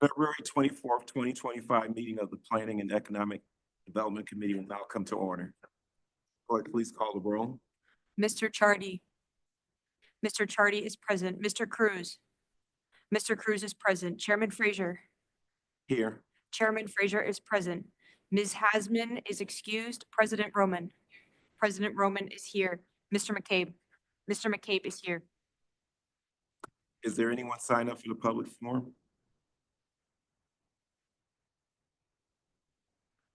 February 24th, 2025 meeting of the Planning and Economic Development Committee will now come to order. Clerk, please call the roll. Mr. Chardy. Mr. Chardy is present. Mr. Cruz. Mr. Cruz is present. Chairman Frazier. Here. Chairman Frazier is present. Ms. Hasman is excused. President Roman. President Roman is here. Mr. McCabe. Mr. McCabe is here. Is there anyone signed up for the public forum?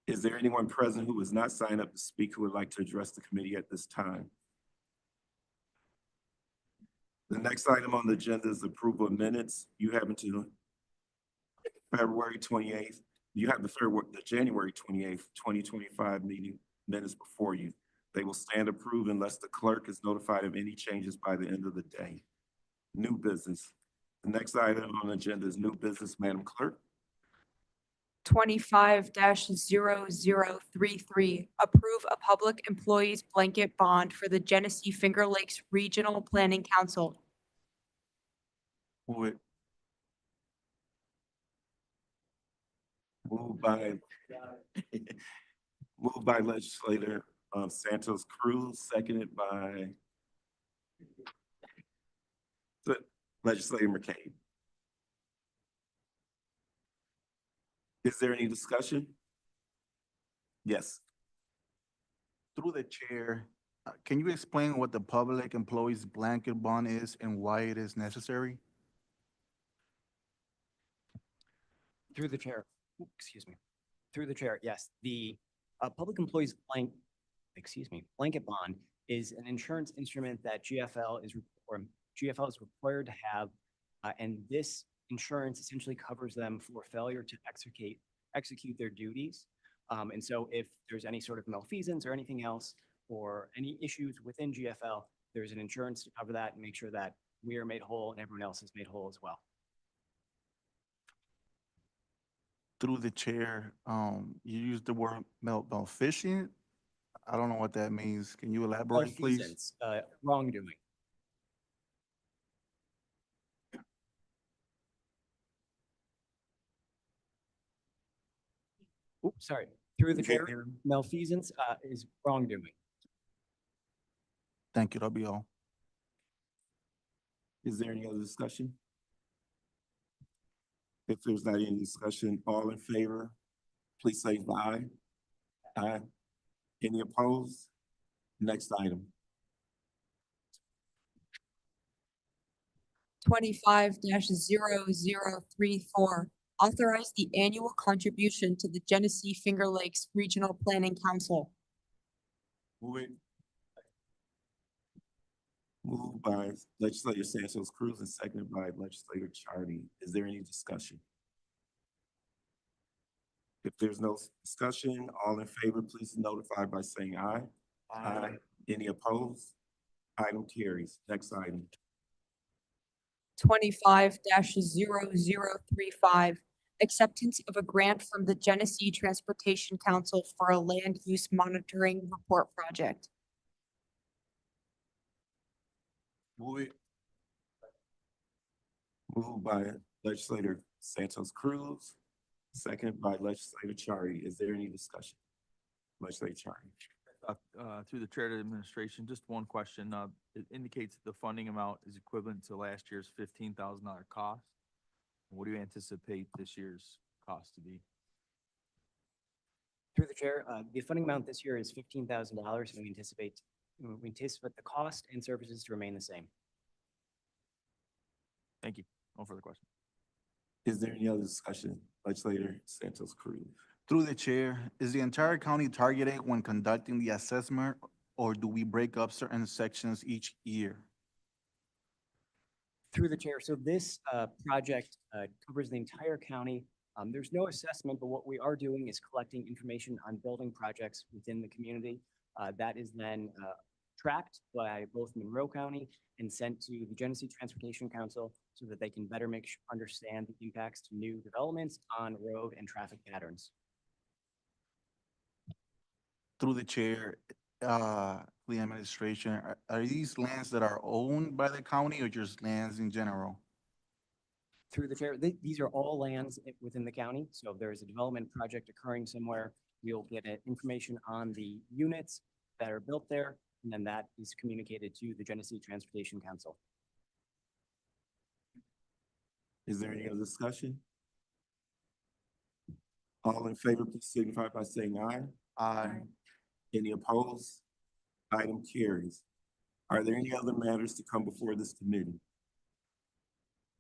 Is there anyone present who is not signed up to speak who would like to address the committee at this time? The next item on the agenda is approval of minutes. You have until February 28th. You have the January 28th, 2025 meeting minutes before you. They will stand approved unless the clerk is notified of any changes by the end of the day. New business. The next item on the agenda is new business, Madam Clerk. 25-0033, approve a public employees blanket bond for the Genesee Finger Lakes Regional Planning Council. Move it. Moved by moved by legislator Santos Cruz, seconded by legislator McCabe. Is there any discussion? Yes. Through the chair, can you explain what the public employees blanket bond is and why it is necessary? Through the chair, excuse me. Through the chair, yes. The public employees blanket bond is an insurance instrument that GFL is required to have, and this insurance essentially covers them for failure to execute their duties. And so if there's any sort of malfeasance or anything else, or any issues within GFL, there's an insurance to cover that and make sure that we are made whole and everyone else is made whole as well. Through the chair, you used the word malfeasance. I don't know what that means. Can you elaborate, please? Malfeasance, wrongdoing. Oops, sorry. Through the chair, malfeasance is wrongdoing. Thank you. That'll be all. Is there any other discussion? If there's not any discussion, all in favor, please say aye. Aye. Any opposed? Next item. 25-0034, authorize the annual contribution to the Genesee Finger Lakes Regional Planning Council. Move it. Moved by legislator Santos Cruz and seconded by legislator Chardy. Is there any discussion? If there's no discussion, all in favor, please notify by saying aye. Aye. Any opposed? Item carries. Next item. 25-0035, acceptance of a grant from the Genesee Transportation Council for a land use monitoring report project. Move it. Moved by legislator Santos Cruz, seconded by legislator Chardy. Is there any discussion? Legislator Chardy. Through the chair to the administration, just one question. It indicates that the funding amount is equivalent to last year's $15,000 cost. What do you anticipate this year's cost to be? Through the chair, the funding amount this year is $15,000, and we anticipate the cost and services to remain the same. Thank you. No further questions. Is there any other discussion? Legislator Santos Cruz. Through the chair, is the entire county targeted when conducting the assessment, or do we break up certain sections each year? Through the chair, so this project covers the entire county. There's no assessment, but what we are doing is collecting information on building projects within the community. That is then tracked by both Monroe County and sent to the Genesee Transportation Council so that they can better understand the impacts to new developments on road and traffic patterns. Through the chair, the administration, are these lands that are owned by the county or just lands in general? Through the chair, these are all lands within the county. So if there is a development project occurring somewhere, we'll get information on the units that are built there, and then that is communicated to the Genesee Transportation Council. Is there any other discussion? All in favor, please signify by saying aye. Aye. Any opposed? Item carries. Are there any other matters to come before this committee?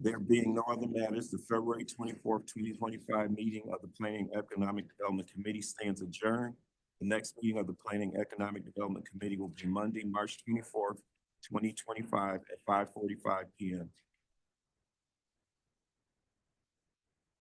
There being no other matters, the February 24th, 2025 meeting of the Planning and Economic Development Committee stands adjourned. The next meeting of the Planning and Economic Development Committee will be Monday, March 24th, 2025 at 5:45 p.m.